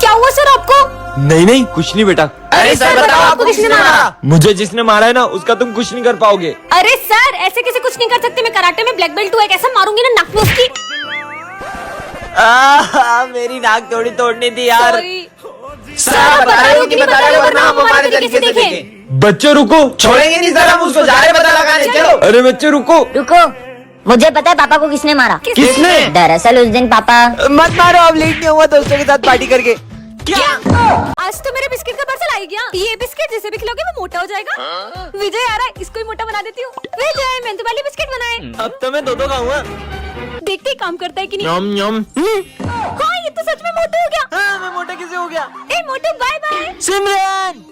क्या हुआ सर आपको? नहीं नहीं कुछ नहीं बेटा। अरे सर बताओ आपको किसने मारा? मुझे जिसने मारा है ना उसका तुम कुछ नहीं कर पाओगे। अरे सर ऐसे कैसे कुछ नहीं कर सकते, मैं कराटे में ब्लैक बेल्ट हूँ, कैसा मारूंगी ना नाक में उसकी। मेरी नाक थोड़ी तोड़नी थी यार। सर बता रहे हो कि नहीं बता रहे हो, वरना हम हमारे तरीके से देखें। बच्चों रुको, छोड़ेंगे नहीं सर, हम उसको जा रहे पता लगाने, चलो। अरे बच्चों रुको। रुको, मुझे पता है पापा को किसने मारा। किसने? दरअसल उस दिन पापा मत मारो, अब लेट नहीं हुआ दोस्तों के साथ पार्टी करके। क्या? आज तो मेरे बिस्किट का पार्सल आ गया। ये बिस्किट जिसे भी खिलाओगे वो मोटा हो जाएगा। विजय आ रहा है, इसको ही मोटा बना देती हूँ। विजय मैंने तुम्हारे लिए बिस्किट बनाए। अब तो मैं दो खाऊंगा। देखते ही काम करता है कि नहीं। यम यम। हाँ ये तो सच में मोटा हो गया। हाँ, मैं मोटा कैसे हो गया? ए मोटू बाय बाय। सिमरन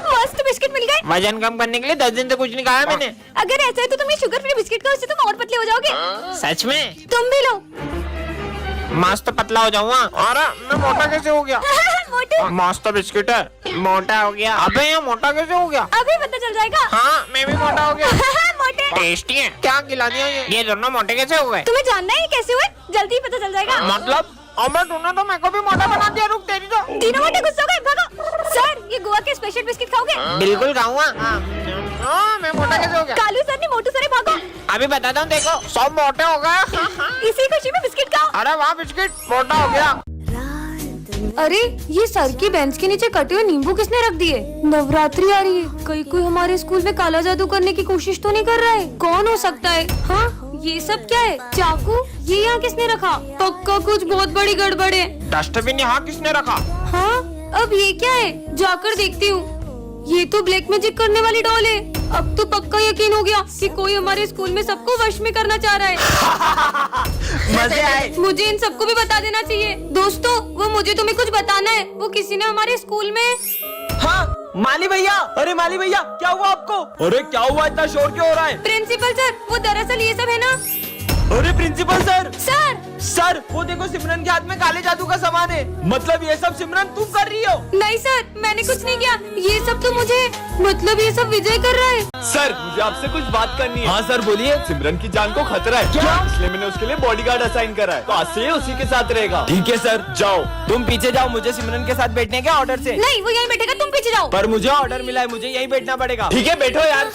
मस्त बिस्किट मिल गए। वजन कम करने के लिए 10 दिन से कुछ नहीं खाया मैंने। अगर ऐसा है तो तुम ये शुगर फ्री बिस्किट खाओ, इससे तुम और पतले हो जाओगे। सच में? तुम भी लो। मस्त पतला हो जाऊंगा। और मैं मोटा कैसे हो गया? मोटू मस्त बिस्किट है, मोटा हो गया। अबे ये मोटा कैसे हो गया? अभी पता चल जाएगा। हाँ मैं भी मोटा हो गया। मोटे टेस्टी है। क्या खिला दिया ये दोनों मोटे कैसे हो गए? तुम्हें जानना है ये कैसे हुए? जल्दी ही पता चल जाएगा। मतलब अबे तूने तो मेरे को भी मोटा बना दिया। रुक तेरी तो। तीनों मोटे गुस्सा हो गए, भागो। सर ये गोवा के स्पेशल बिस्किट खाओगे? बिल्कुल खाऊंगा। मैं मोटा कैसे हो गया? कालू सर ने मोटू सर भागो। अभी बताता हूँ, देखो सब मोटे हो गए। इसी खुशी में बिस्किट खाओ। अरे वाह बिस्किट मोटा हो गया। अरे ये सर की बेंच के नीचे कटे हुए नींबू किसने रख दिए? नवरात्रि आ रही है, कहीं कोई हमारे स्कूल में काला जादू करने की कोशिश तो नहीं कर रहा है? कौन हो सकता है? हाँ ये सब क्या है? चाकू ये यहाँ किसने रखा? पक्का कुछ बहुत बड़ी गड़बड़ है। डस्टबिन यहाँ किसने रखा? हाँ अब ये क्या है? जाकर देखती हूँ। ये तो ब्लैक मैजिक करने वाली डॉल है। अब तो पक्का यकीन हो गया कि कोई हमारे स्कूल में सबको वश में करना चाह रहा है। मजे आए। मुझे इन सबको भी बता देना चाहिए। दोस्तों वो मुझे तुम्हें कुछ बताना है। वो किसी ने हमारे स्कूल में। हाँ माली भैया। अरे माली भैया क्या हुआ आपको? अरे क्या हुआ, इतना शोर क्यों हो रहा है? प्रिंसिपल सर वो दरअसल ये सब है ना। अरे प्रिंसिपल सर। सर वो देखो सिमरन के हाथ में काले जादू का सामान है। मतलब ये सब सिमरन तुम कर रही हो? नहीं सर मैंने कुछ नहीं किया। ये सब तो मुझे मतलब ये सब विजय कर रहा है। सर मुझे आपसे कुछ बात करनी है। हाँ सर बोलिए। सिमरन की जान को खतरा है। क्या? इसलिए मैंने उसके लिए बॉडीगार्ड असाइन करा है, तो आज से ये उसी के साथ रहेगा। ठीक है सर जाओ। तुम पीछे जाओ, मुझे सिमरन के साथ बैठने के ऑर्डर से। नहीं वो यहीं बैठेगा, तुम पीछे जाओ। पर मुझे ऑर्डर मिला है, मुझे यहीं बैठना पड़ेगा। ठीक है बैठो यार।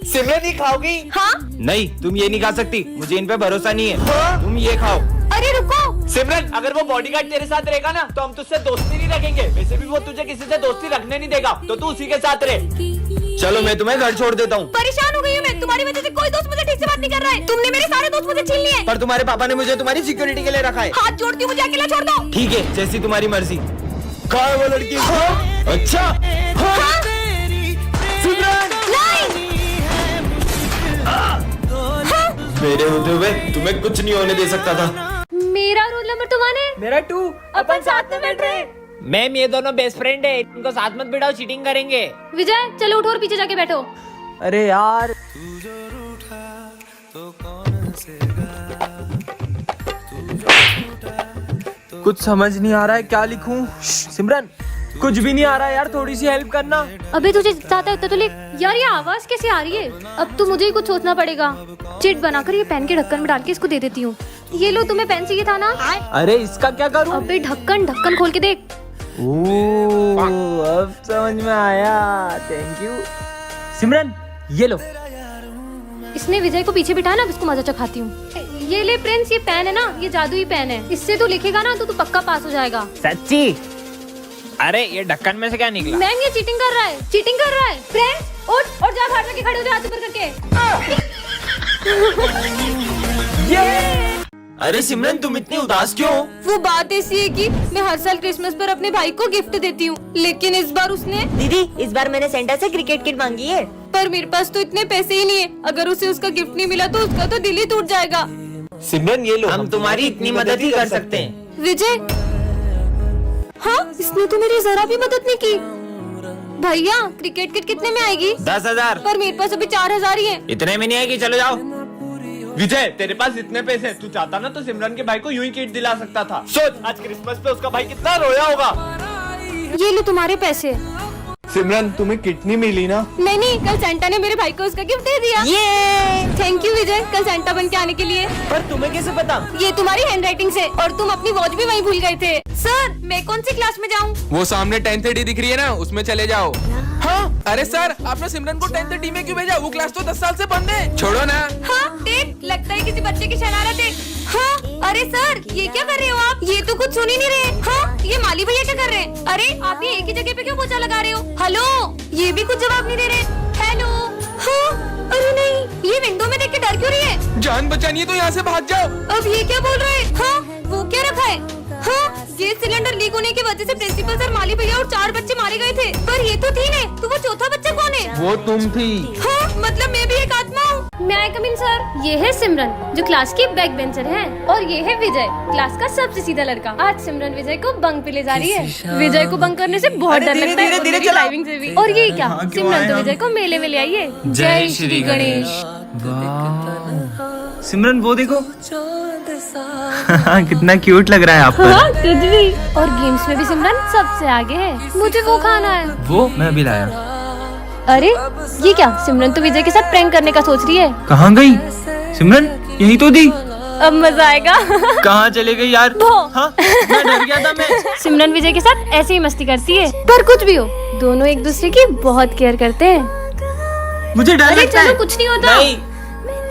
सिमरन ही खाओगी? हाँ नहीं तुम ये नहीं खा सकती, मुझे इन पे भरोसा नहीं है। तुम ये खाओ। अरे रुको। सिमरन अगर वो बॉडीगार्ड तेरे साथ रहेगा ना तो हम तुझसे दोस्ती नहीं रखेंगे। वैसे भी वो तुझे किसी से दोस्ती रखने नहीं देगा, तो तू उसी के साथ रहे। चलो मैं तुम्हें घर छोड़ देता हूँ। परेशान हो गई हूँ मैं, तुम्हारी वजह से कोई दोस्त मुझे ठीक से बात नहीं कर रहा है। तुमने मेरे सारे दोस्त मुझे छीन लिए। पर तुम्हारे पापा ने मुझे तुम्हारी सिक्योरिटी के लिए रखा है। हाथ जोड़ती हूँ, मुझे अकेला छोड़ दो। ठीक है जैसी तुम्हारी मर्जी। कहाँ है वो लड़की? अच्छा हाँ? सिमरन नहीं। मेरे होते हुए तुम्हें कुछ नहीं होने दे सकता था। मेरा रोल नंबर तो 1 है। मेरा 2। अपन साथ में बैठ रहे हैं। मैम ये दोनों बेस्ट फ्रेंड है, इनको साथ मत बिठाओ, चीटिंग करेंगे। विजय चलो उठो और पीछे जाके बैठो। अरे यार कुछ समझ नहीं आ रहा है, क्या लिखूं? सिमरन कुछ भी नहीं आ रहा है यार, थोड़ी सी हेल्प करना। अबे तुझे जितना आता है उतना तो लिख। यार ये आवाज कैसे आ रही है? अब तो मुझे ही कुछ सोचना पड़ेगा। चिट बनाकर ये पेन के ढक्कन में डाल के इसको दे देती हूँ। ये लो, तुम्हें पेन चाहिए था ना? अरे इसका क्या करूं? अबे ढक्कन खोल के देख। ओह अब समझ में आया, थैंक यू। सिमरन ये लो। इसने विजय को पीछे बिठाया ना, अब इसको मजा चखाती हूँ। ये ले प्रिंस, ये पेन है ना, ये जादुई पेन है। इससे तू लिखेगा ना तो तू पक्का पास हो जाएगा। सच्ची? अरे ये ढक्कन में से क्या निकला? मैम ये चीटिंग कर रहा है, चीटिंग कर रहा है। प्रिंस उठ और जा बाहर जाके खड़े हो जा, हाथ ऊपर करके। अरे सिमरन तुम इतनी उदास क्यों? वो बात ऐसी है कि मैं हर साल क्रिसमस पर अपने भाई को गिफ्ट देती हूँ, लेकिन इस बार उसने। दीदी इस बार मैंने सेंटा से क्रिकेट किट मांगी है। पर मेरे पास तो इतने पैसे ही नहीं है। अगर उसे उसका गिफ्ट नहीं मिला तो उसका तो दिल ही टूट जाएगा। सिमरन ये लो, हम तुम्हारी इतनी मदद ही कर सकते हैं। विजय, हाँ इसने तो मेरी जरा भी मदद नहीं की। भैया क्रिकेट किट कितने में आएगी? 10,000। पर मेरे पास अभी 4,000 ही है। इतने में नहीं आएगी, चलो जाओ। विजय तेरे पास इतने पैसे, तू चाहता ना तो सिमरन के भाई को यूं ही किट दिला सकता था। सोच आज क्रिसमस पे उसका भाई कितना रोया होगा। ये लो तुम्हारे पैसे। सिमरन तुम्हें कितनी मिली ना? नहीं, कल सेंटा ने मेरे भाई को उसका गिफ्ट दे दिया। ये थैंक यू विजय, कल सेंटा बन के आने के लिए। पर तुम्हें कैसे पता? ये तुम्हारी हैंडराइटिंग से, और तुम अपनी वॉच भी वहीं भूल गए थे। सर मैं कौन सी क्लास में जाऊँ? वो सामने 10th दिख रही है ना, उसमें चले जाओ। हाँ? अरे सर, आपने सिमरन को 10th में क्यों भेजा? वो क्लास तो 10 साल से बंद है। छोड़ो ना। हाँ देख, लगता है किसी बच्चे की शरारत है। हाँ अरे सर ये क्या कर रहे हो आप? ये तो कुछ सुन ही नहीं रहे। हाँ ये माली भैया क्या कर रहे हैं? अरे आप ये एक ही जगह पे क्यों पोछा लगा रहे हो? हेलो, ये भी कुछ जवाब नहीं दे रहे। हेलो। हाँ अरे नहीं, ये विंडो में देख के डर क्यों रही है? जान बचानी है तो यहाँ से भाग जाओ। अब ये क्या बोल रहे हैं? हाँ वो क्या रखा है? हाँ गैस सिलेंडर लीक होने की वजह से प्रिंसिपल सर, माली भैया और 4 बच्चे मारे गए थे। पर ये तो 3 है, तो वो चौथा बच्चा कौन है? वो तुम थी। हाँ मतलब मैं भी एक आत्मा हूँ। मैं आई कम इन सर? ये है सिमरन जो क्लास की बैक बेंचर है, और ये है विजय क्लास का सबसे सीधा लड़का। आज सिमरन विजय को बंक पे ले जा रही है। विजय को बंक करने से बहुत डर लगता है, धीरे उनकी ड्राइविंग से भी। और ये क्या, सिमरन तो विजय को मेले में ले आई है। जय श्री गणेश। सिमरन वो देखो। कितना क्यूट लग रहा है आप पर। हाँ तुझ भी। और गेम्स में भी सिमरन सबसे आगे है। मुझे वो खाना है। वो मैं अभी लाया। अरे ये क्या, सिमरन तो विजय के साथ प्रैंक करने का सोच रही है। कहाँ गई सिमरन? यही तो थी। अब मजा आएगा। कहाँ चले गई यार? हाँ, मैं डर गया था मैं। सिमरन विजय के साथ ऐसे ही मस्ती करती है, पर कुछ भी हो दोनों एक दूसरे की बहुत केयर करते हैं। मुझे डर अरे लगता है। चलो कुछ नहीं होता।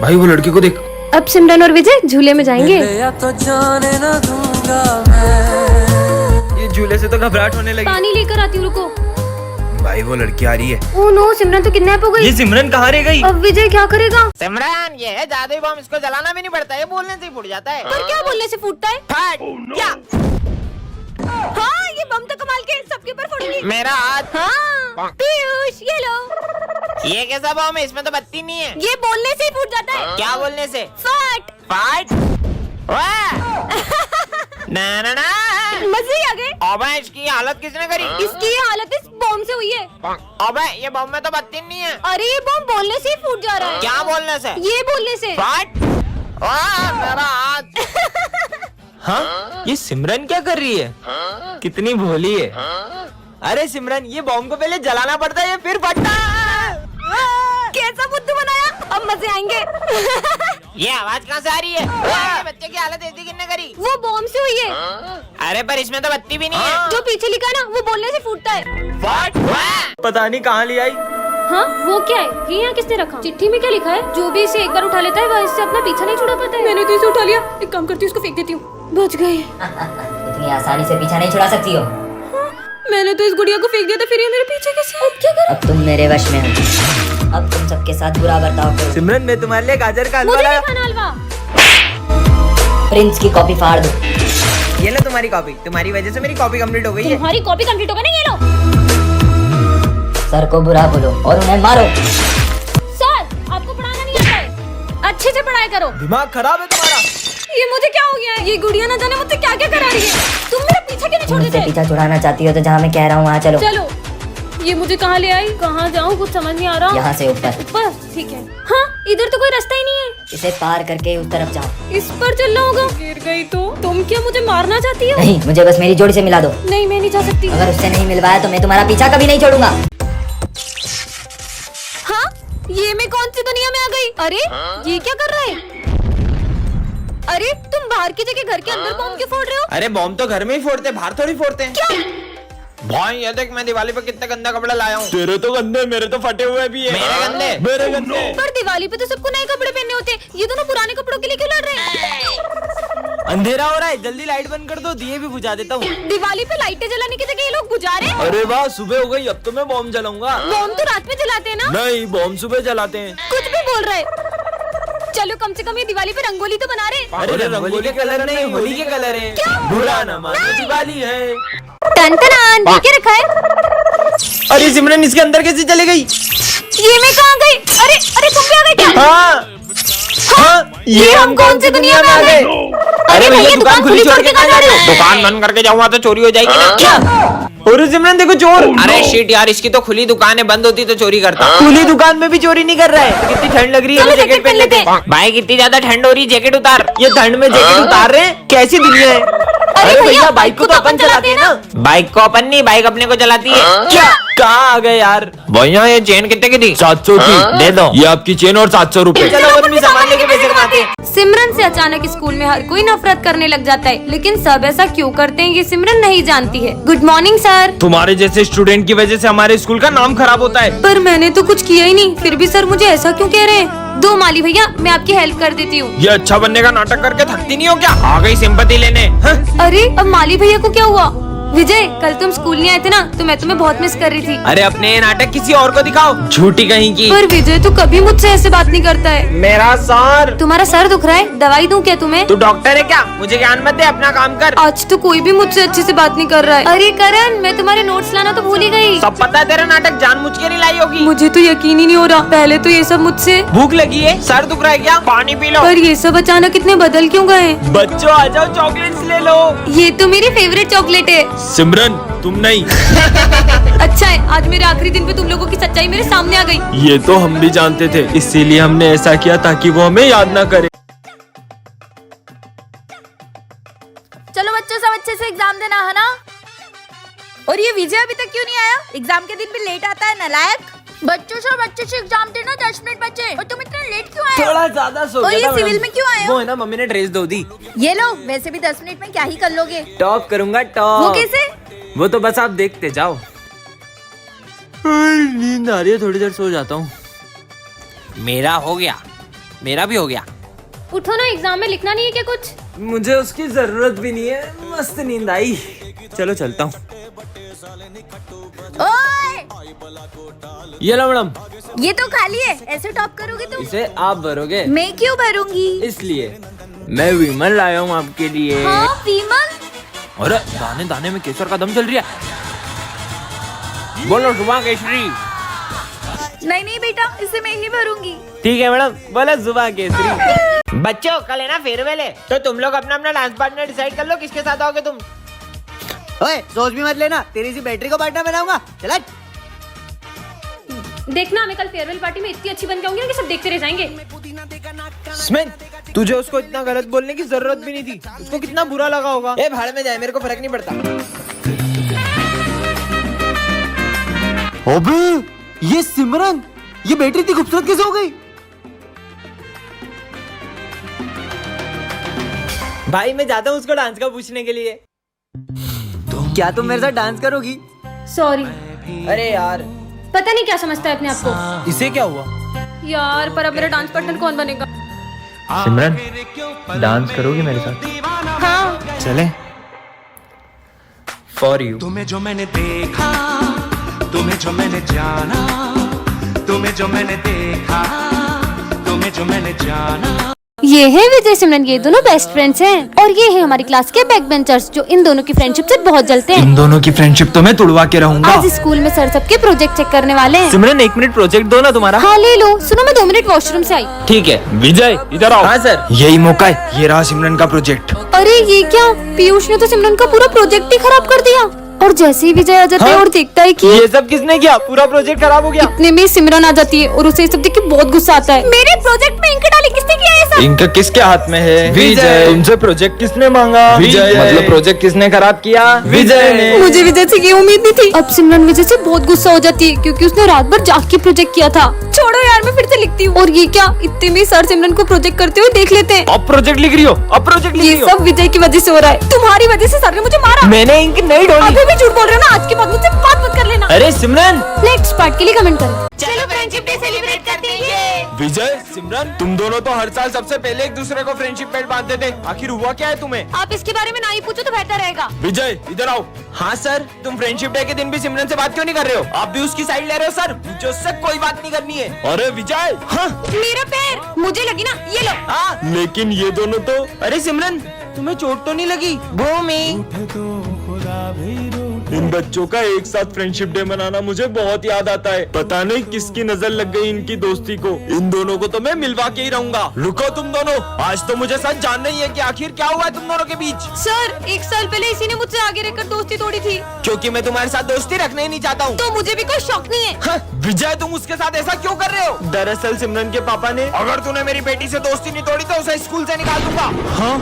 भाई वो लड़के को देख। अब सिमरन और विजय झूले में जाएंगे। ये झूले से तो घबराहट होने लगी। पानी लेकर आती हूँ, रुको। भाई वो लड़की आ रही है। ओह नो, सिमरन तो किडनैप हो गई। ये सिमरन कहाँ रह गई? अब विजय क्या करेगा? सिमरन ये है जादुई बम, इसको जलाना भी नहीं पड़ता, ये बोलने से ही फूट जाता है। पर क्या बोलने से फूटता है? फट क्या? हाँ ये बम तो कमाल के, सबके ऊपर फोड़ूंगी। मेरा हाथ। हाँ पीयूष ये लो। ये कैसा बम है? इसमें तो बत्ती नहीं है। ये बोलने से ही फूट जाता है। क्या बोलने से? फट। फट। ना ना ना, मजे ही आ गए। अबे इसकी हालत किसने करी? इसकी ये हालत इस बम से हुई है। अबे ये बम में तो बत्ती नहीं है। अरे ये बम बोलने से ही फूट जा रहा है। क्या बोलने से? ये बोलने से। फट। मेरा हाथ। हाँ ये सिमरन क्या कर रही है? कितनी भोली है। अरे सिमरन, ये बॉम्ब को पहले जलाना पड़ता है फिर फटता है। कैसा बुद्धू बनाया, अब मजे आएंगे। ये आवाज कहाँ से आ रही है? ये बच्चे की हालत ऐसी किसने करी? वो बॉम्ब से हुई है। अरे पर इसमें तो बत्ती भी नहीं है। जो पीछे लिखा ना, वो बोलने से फूटता है। फट। पता नहीं कहाँ ले आई। हाँ वो क्या है? ये यहाँ किसने रखा? चिट्ठी में क्या लिखा है? जो भी इसे एक बार उठा लेता है वह इससे अपना पीछा नहीं छुड़ा पाता है। मैंने तो इसे उठा लिया, एक काम करती हूँ उसको फेंक देती हूँ। बच गए। इतनी आसानी से पीछा नहीं छुड़ा सकती हो। मैंने तो इस गुड़िया को फेंक दिया था, फिर ये मेरे पीछे कैसे? अब क्या करूं? अब तुम मेरे वश में हो। अब तुम सबके साथ बुरा बर्ताव करो। सिमरन मैं तुम्हारे लिए गाजर का हलवा मुझे लाया। नहीं खाना हलवा। प्रिंस की कॉपी फाड़ दो। ये लो तुम्हारी कॉपी। तुम्हारी वजह से मेरी कॉपी कंप्लीट हो गई है। तुम्हारी कॉपी कंप्लीट होगा नहीं? ये लो। सर को बुरा बोलो और उन्हें मारो। सर आपको पढ़ाना नहीं आता है, अच्छे से पढ़ाई करो। दिमाग खराब है तुम्हारा। ये मुझे क्या हो गया है? ये गुड़िया ना जाने मुझसे क्या क्या करा रही है। तुम मेरा पीछा क्यों नहीं छोड़ मुझसे देते? पीछा छुड़ाना चाहती हो तो जहाँ मैं कह रहा हूँ वहाँ चलो। चलो। ये मुझे कहाँ ले आई? कहाँ जाऊँ कुछ समझ नहीं आ रहा। यहाँ से ऊपर। ऊपर ठीक है। हाँ इधर तो कोई रास्ता ही नहीं है। इसे पार करके उस तरफ जाओ। इस पर चलना होगा। गिर गई तो? तुम क्या मुझे मारना चाहती हो? नहीं, मुझे बस मेरी जोड़ी से मिला दो। नहीं मैं नहीं जा सकती। अगर उससे नहीं मिलवाया तो मैं तुम्हारा पीछा कभी नहीं छोड़ूंगा। हाँ ये मैं कौन सी दुनिया में आ गई? अरे ये क्या कर रहा है? अरे तुम बाहर की जगह घर के अंदर बॉम्ब क्यों फोड़ रहे हो? अरे बॉम्ब तो घर में ही फोड़ते, बाहर थोड़ी फोड़ते हैं। क्या? भाई ये देख, मैं दिवाली पे कितना गंदा कपड़ा लाया हूँ। तेरे तो गंदे, मेरे तो फटे हुए भी है। मेरे गंदे? मेरे गंदे। पर दिवाली पे तो सबको नए कपड़े पहनने होते हैं, ये दोनों पुराने कपड़ों के लिए क्यों लड़ रहे हैं? अंधेरा हो रहा है, जल्दी लाइट बंद कर दो, दिए भी बुझा देता हूँ। दिवाली पे लाइटें जलाने की जगह ये लोग बुझा रहे हैं। अरे वाह, सुबह हो गई, अब तो मैं बॉम्ब जलाऊंगा। बॉम्ब तो रात में जलाते हैं ना? नहीं, बॉम्ब सुबह जलाते हैं। कुछ भी बोल रहे। चलो कम से कम ये दिवाली पे रंगोली तो बना रहे। अरे रंगोली के कलर नहीं, होली के कलर है। बुरा न मानो, दिवाली है। टन देखे रखा है। अरे सिमरन इसके अंदर कैसे चले गई? ये मैं कहाँ गई? अरे अरे तुम भी आ गए क्या? हाँ, ये हम कौन सी दुनिया में आ गए? अरे भैया दुकान खुली छोड़ के कहाँ जा रहे हो? दुकान बंद करके जाऊंगा तो चोरी हो जाएगी ना। क्या? और सिमरन देखो चोर। अरे शिट यार, इसकी तो खुली दुकान है, बंद होती तो चोरी करता। खुली दुकान में भी चोरी नहीं कर रहा है। तो कितनी ठंड लग रही है, जैकेट पहन लेते हैं। भाई कितनी ज्यादा ठंड हो रही है, जैकेट उतार। ये ठंड में जैकेट उतार रहे हैं? कैसी दुनिया है? अरे भैया बाइक को तो अपन चलाते हैं ना। बाइक को अपन नहीं, बाइक अपने को चलाती है। क्या कहाँ आ गए यार? भैया ये चेन कितने की थी? 700 की दे दो। ये आपकी चेन और 700 रुपए। चलो अपन भी सामान लेके पैसे कमाते हैं। सिमरन से अचानक स्कूल में हर कोई नफरत करने लग जाता है, लेकिन सब ऐसा क्यों करते हैं ये सिमरन नहीं जानती है। Good morning sir. तुम्हारे जैसे स्टूडेंट की वजह से हमारे स्कूल का नाम खराब होता है। पर मैंने तो कुछ किया ही नहीं, फिर भी सर मुझे ऐसा क्यों कह रहे हैं? दो माली भैया, मैं आपकी हेल्प कर देती हूँ। ये अच्छा बनने का नाटक करके थकती नहीं हो क्या? आ गई सिंपैथी लेने। हाँ? अरे अब माली भैया को क्या हुआ? विजय, कल तुम स्कूल नहीं आए थे ना, तो मैं तुम्हें बहुत मिस कर रही थी। अरे अपने ये नाटक किसी और को दिखाओ, झूठी कहीं की। पर विजय तो कभी मुझसे ऐसे बात नहीं करता है। मेरा सर। तुम्हारा सर दुख रहा है, दवाई दूं क्या तुम्हें? तू डॉक्टर है क्या? मुझे ज्ञान मत दे, अपना काम कर। आज तो कोई भी मुझसे अच्छे से बात नहीं कर रहा है। अरे करण, मैं तुम्हारे नोट्स लाना तो भूल ही गई। सब पता है तेरा नाटक जानबूझ के नहीं लाई होगी। मुझे तो यकीन ही नहीं हो रहा, पहले तो ये सब मुझसे। भूख लगी है? सर दुख रहा है क्या? पानी पी लो। पर ये सब अचानक इतने बदल क्यों गए? बच्चों आ जाओ, चॉकलेट्स ले लो। ये तो मेरी फेवरेट चॉकलेट है। सिमरन तुम नहीं। अच्छा है, आज मेरे आखिरी दिन पे तुम लोगों की सच्चाई मेरे सामने आ गई। ये तो हम भी जानते थे, इसीलिए हमने ऐसा किया ताकि वो हमें याद ना करे। चलो बच्चों, सब अच्छे से एग्जाम देना है ना। और ये विजय अभी तक क्यों नहीं आया? एग्जाम के दिन भी लेट आता है, नालायक। बच्चों सब अच्छे से एग्जाम देना, 10 मिनट बचे। और तुम इतना लेट क्यों आए? थोड़ा ज्यादा सो और गया ये था सिविल मैडम। में क्यों आए वो हो? है ना, मम्मी ने ड्रेस धो दी। ये लो, वैसे भी 10 मिनट में क्या ही कर लोगे। टॉप करूंगा टॉप। वो कैसे? वो तो बस आप देखते जाओ। नींद आ रही है, थोड़ी देर सो जाता हूँ। मेरा हो गया, मेरा भी हो गया। उठो ना, एग्जाम में लिखना नहीं है क्या कुछ? मुझे उसकी जरूरत भी नहीं है, मस्त नींद आई। चलो चलता हूँ। ओए, ये लो मैडम, ये तो खाली है, ऐसे टॉप करोगे तुम? इसे आप भरोगे। मैं क्यों भरूंगी? इसलिए मैं विमल लाया हूँ आपके लिए। हाँ विमल। अरे दाने दाने में केसर का दम चल रही है। बोलो जुबा केसरी। नहीं नहीं बेटा, इसे मैं ही भरूंगी। ठीक है मैडम, बोला जुबा केसरी। बच्चों कल है ना फेयरवेल है, तो तुम लोग अपना अपना डांस पार्टनर डिसाइड कर लो, किसके साथ आओगे तुम। ओए सोच भी मत लेना, तेरी सी बैटरी को पार्टनर बनाऊंगा। चल देखना, मैं कल फेयरवेल पार्टी में इतनी अच्छी बन जाऊंगी ना कि सब देखते रह जाएंगे। स्मिथ, तुझे उसको इतना गलत बोलने की जरूरत भी नहीं थी। उसको कितना बुरा लगा होगा। ए भाड़ में जाए, मेरे को फर्क नहीं पड़ता। अबे ये सिमरन, ये बैटरी इतनी खूबसूरत कैसे हो गई? भाई मैं जाता हूँ उसको डांस का पूछने के लिए। क्या तुम मेरे साथ डांस करोगी? सॉरी, अरे यार, पता नहीं क्या समझता है अपने आप को। इसे क्या हुआ? यार, पर अब मेरा डांस पार्टनर कौन बनेगा? सिमरन, डांस करोगी मेरे साथ? हाँ। चले। For you. तुम्हें जो मैंने देखा, तुम्हें जो मैंने जाना, तुम्हें जो मैंने देखा, तुम्हें जो मैंने जाना। ये है विजय सिमरन, ये दोनों बेस्ट फ्रेंड्स हैं। और ये है हमारी क्लास के बैक बेंचर्स, जो इन दोनों की फ्रेंडशिप से बहुत जलते हैं। इन दोनों की फ्रेंडशिप तो मैं तुड़वा के रहूंगा। आज स्कूल में सर सबके प्रोजेक्ट चेक करने वाले हैं। सिमरन 1 मिनट प्रोजेक्ट दो ना तुम्हारा। हाँ ले लो। सुनो, मैं 2 मिनट वॉशरूम से आई। ठीक है विजय, इधर आओ। हाँ सर, यही मौका है, ये रहा सिमरन का प्रोजेक्ट। अरे ये क्या, पीयूष ने तो सिमरन का पूरा प्रोजेक्ट ही खराब कर दिया। और जैसे ही विजय आ जाता है और देखता है कि ये सब किसने किया? पूरा प्रोजेक्ट खराब हो गया। इतने में सिमरन आ जाती है और उसे ये सब देख के बहुत गुस्सा आता है। मेरे प्रोजेक्ट में इंक डाली किसने किया ये सब? इंक किसके हाथ में है? विजय। तुमसे प्रोजेक्ट किसने मांगा? विजय। मतलब प्रोजेक्ट किसने खराब किया? विजय ने। मुझे विजय से ये उम्मीद नहीं थी। अब सिमरन विजय से बहुत गुस्सा हो जाती है, क्योंकि उसने रात भर जाग के प्रोजेक्ट किया था। छोड़ो यार, मैं फिर से लिखती हूँ। और ये क्या, इतने में सर सिमरन को प्रोजेक्ट करते हुए देख लेते हैं। अब प्रोजेक्ट लिख रही हो? अब प्रोजेक्ट लिख ये रही हो? सब विजय की वजह से हो रहा है। तुम्हारी वजह से सर ने मुझे मारा। मैंने इंक नहीं डाली। अभी भी झूठ बोल रहे हो ना, आज के बाद मुझसे बात मत कर लेना। अरे सिमरन। नेक्स्ट पार्ट के लिए कमेंट करें। चलो फ्रेंडशिप डे सेलिब्रेट करते हैं। विजय, सिमरन, तुम दोनों तो हर साल सबसे पहले एक दूसरे को फ्रेंडशिप बैंड बांधते थे। आखिर हुआ क्या है तुम्हें? आप इसके बारे में ना ही पूछो तो बेहतर रहेगा। विजय इधर आओ। हाँ सर, तुम फ्रेंडशिप डे के दिन भी सिमरन से बात क्यों नहीं कर रहे हो? आप भी उसकी साइड ले रहे हो सर। मुझे उससे कोई बात नहीं करनी है। अरे विजय। हाँ मेरा पैर, मुझे लगी ना, ये लो। हाँ, लेकिन ये दोनों तो। अरे सिमरन, तुम्हें चोट तो नहीं लगी? भूमि, इन बच्चों का एक साथ फ्रेंडशिप डे मनाना मुझे बहुत याद आता है। पता नहीं किसकी नजर लग गई इनकी दोस्ती को। इन दोनों को तो मैं मिलवा के ही रहूंगा। रुको तुम दोनों, आज तो मुझे सच जानना ही है कि आखिर क्या हुआ है तुम दोनों के बीच। सर, 1 साल पहले इसी ने मुझसे आगे रहकर दोस्ती तोड़ी थी। क्योंकि मैं तुम्हारे साथ दोस्ती रखना ही नहीं चाहता हूँ। तो मुझे भी कोई शौक नहीं है। हाँ, विजय तुम उसके साथ ऐसा क्यों कर रहे हो? दरअसल सिमरन के पापा ने, अगर तूने मेरी बेटी से दोस्ती नहीं तोड़ी तो उसे स्कूल से निकाल दूंगा। हाँ?